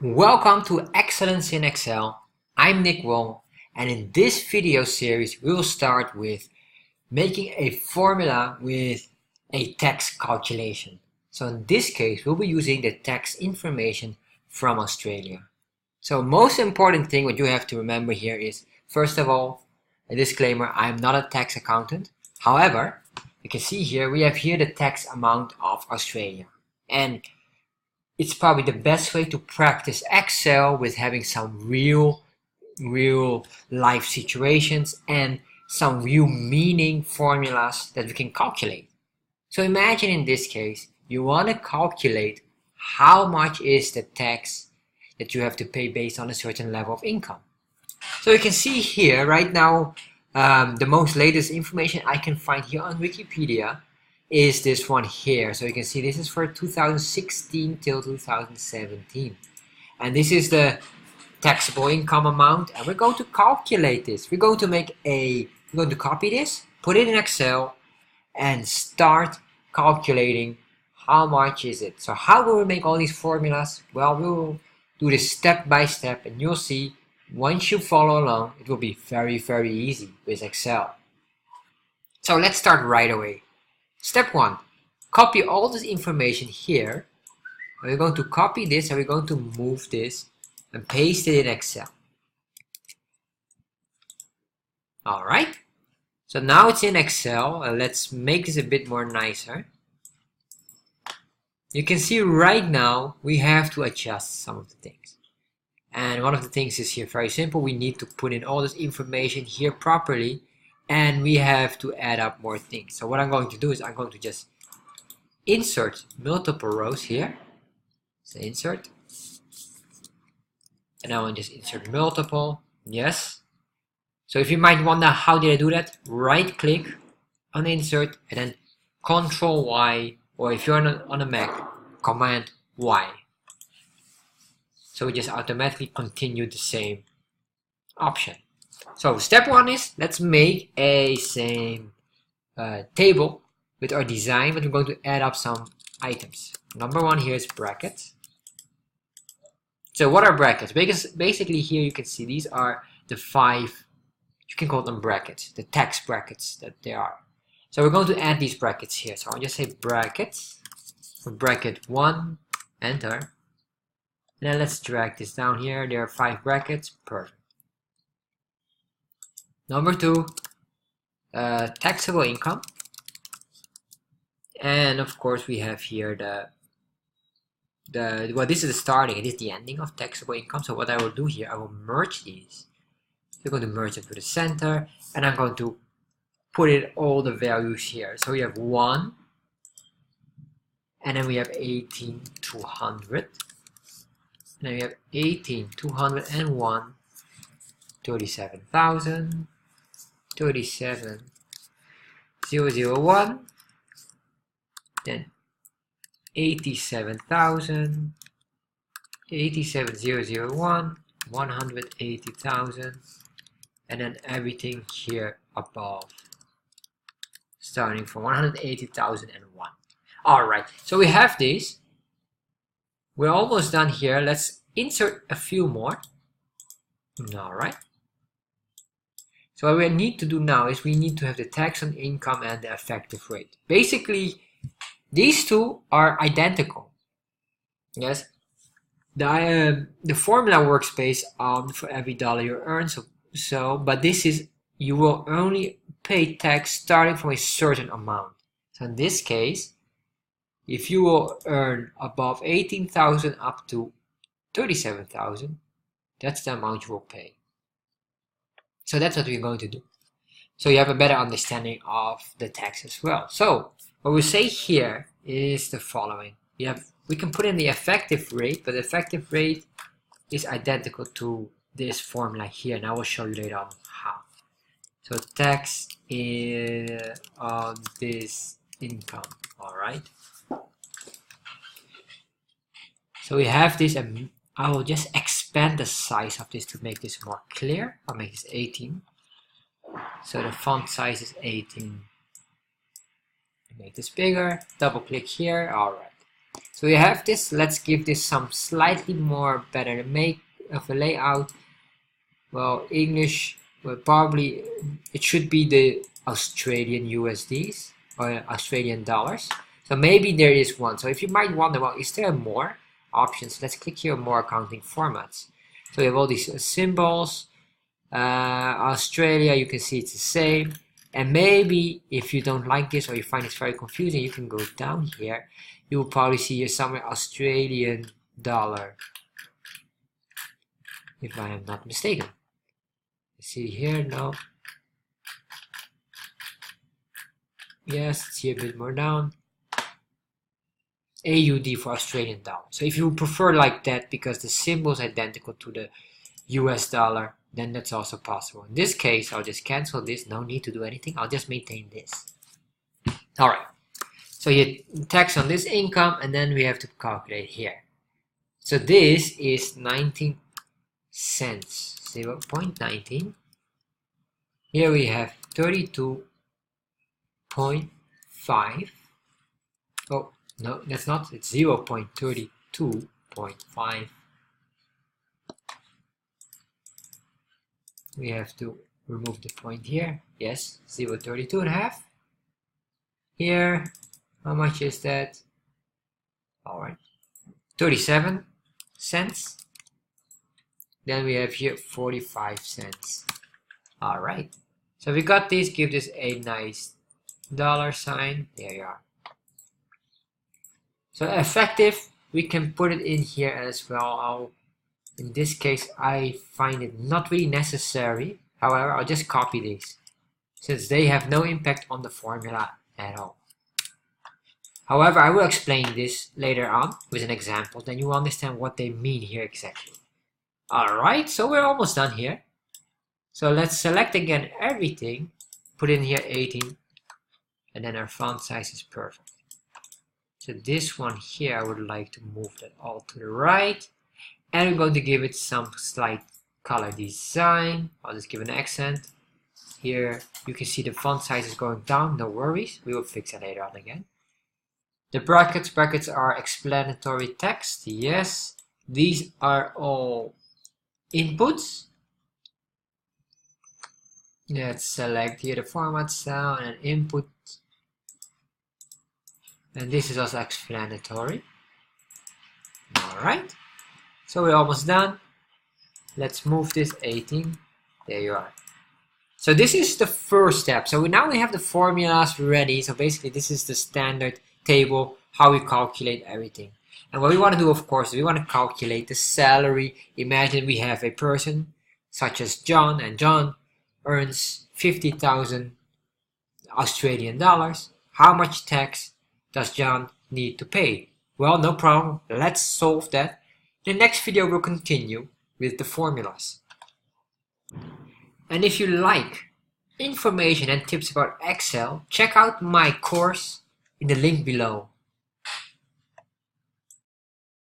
Welcome to Excellence in Excel. I'm Nick Wong, and in this video series we will start with making a formula with a tax calculation. So in this case we'll be using the tax information from Australia. So most important thing what you have to remember here is, first of all, a disclaimer: I'm not a tax accountant. However, you can see here we have here the tax amount of Australia, and it's probably the best way to practice Excel with having some real life situations and some real meaning formulas that we can calculate. So imagine in this case, you want to calculate how much is the tax that you have to pay based on a certain level of income. So you can see here right now, the most latest information I can find here on Wikipedia is this one here. So you can see this is for 2016 till 2017, and this is the taxable income amount, and we're going to calculate this. We're going to copy this, put it in Excel, and start calculating how much is it. So how will we make all these formulas? Well, we will do this step by step, and you'll see once you follow along it will be very easy with Excel. So let's start right away. Step 1, copy all this information here. We're going to copy this and we're going to move this and paste it in Excel. Alright, so now it's in Excel. Let's make this a bit more nicer. You can see right now we have to adjust some of the things. And one of the things is here very simple. We need to put in all this information here properly, and we have to add up more things. So what I'm going to do is I'm going to just insert multiple rows here. So insert, and I will just insert multiple. Yes. So if you might wonder how did I do that, right click on insert and then Control Y, or if you're on a Mac, Command Y. So we just automatically continue the same option. So step 1 is, let's make a same table with our design, but we're going to add up some items. Number 1 here is brackets. So what are brackets? Because basically here you can see these are the 5, you can call them brackets, the tax brackets that they are. So we're going to add these brackets here. So I'll just say brackets, for bracket 1, enter. And then let's drag this down here. There are 5 brackets, perfect. Number 2, taxable income, and of course we have here well, this is the starting, it is the ending of taxable income. So what I will do here, I will merge these. We're going to merge it to the center, and I'm going to put it all the values here. So we have 1, and then we have 18,200, and then we have 18,201, 37,000. 37,001, then 87,000, 87,001, 180,000, and then everything here above, starting from 180,001. Alright, so we have these. We're almost done here. Let's insert a few more. Alright. So what we need to do now is we need to have the tax on income and the effective rate. Basically, these two are identical. Yes, the formula works based on for every dollar you earn. But this is, you will only pay tax starting from a certain amount. So in this case, if you will earn above 18,000 up to 37,000, that's the amount you will pay. So that's what we're going to do. So you have a better understanding of the tax as well. So what we say here is the following. We can put in the effective rate, but the effective rate is identical to this formula here, and I will show you later on how. So tax on this income, alright? So we have this, and I will just expand the size of this to make this more clear. I'll make this 18. So the font size is 18. Make this bigger. Double click here. Alright. So we have this. Let's give this some slightly more better make of a layout. Well, English, well, probably it should be the Australian USDs or Australian dollars. So maybe there is one. So if you might wonder, well, is there more options? Let's click here, more accounting formats. So we have all these symbols. Australia, you can see it's the same. And maybe if you don't like this or you find it's very confusing, you can go down here. You will probably see here somewhere Australian dollar, if I am not mistaken. See here, no. Yes, it's here a bit more down. AUD for Australian dollar. So if you prefer like that because the symbol is identical to the US dollar, then that's also possible. In this case, I'll just cancel this. No need to do anything. I'll just maintain this. All right. So you tax on this income, and then we have to calculate here. So this is 19 cents. 0.19. Here we have 32.5. Oh, no, that's not. It's 0.32.5. We have to remove the point here. Yes, 0.32.5. Here, how much is that? All right, 37 cents. Then we have here 45 cents. All right. So we got this. Give this a nice dollar sign. There you are. So effective, we can put it in here as well. In this case, I find it not really necessary. However, I'll just copy these since they have no impact on the formula at all. However, I will explain this later on with an example. Then you will understand what they mean here exactly. Alright, so we're almost done here. So let's select again everything, put in here 18, and then our font size is perfect. So this one here, I would like to move that all to the right, and we're going to give it some slight color design. I'll just give an accent. Here you can see the font size is going down, no worries, we will fix it later on again. The brackets are explanatory text, yes. These are all inputs. Let's select here the format cell and input, and this is also explanatory. Alright, so we're almost done. Let's move this 18. There you are. So this is the first step. So now we have the formulas ready. So basically this is the standard table, how we calculate everything. And what we want to do, of course, we want to calculate the salary. Imagine we have a person such as John, and John earns 50,000 Australian dollars. How much tax does John need to pay? Well, no problem. Let's solve that. In the next video, we'll continue with the formulas. And if you like information and tips about Excel, check out my course in the link below.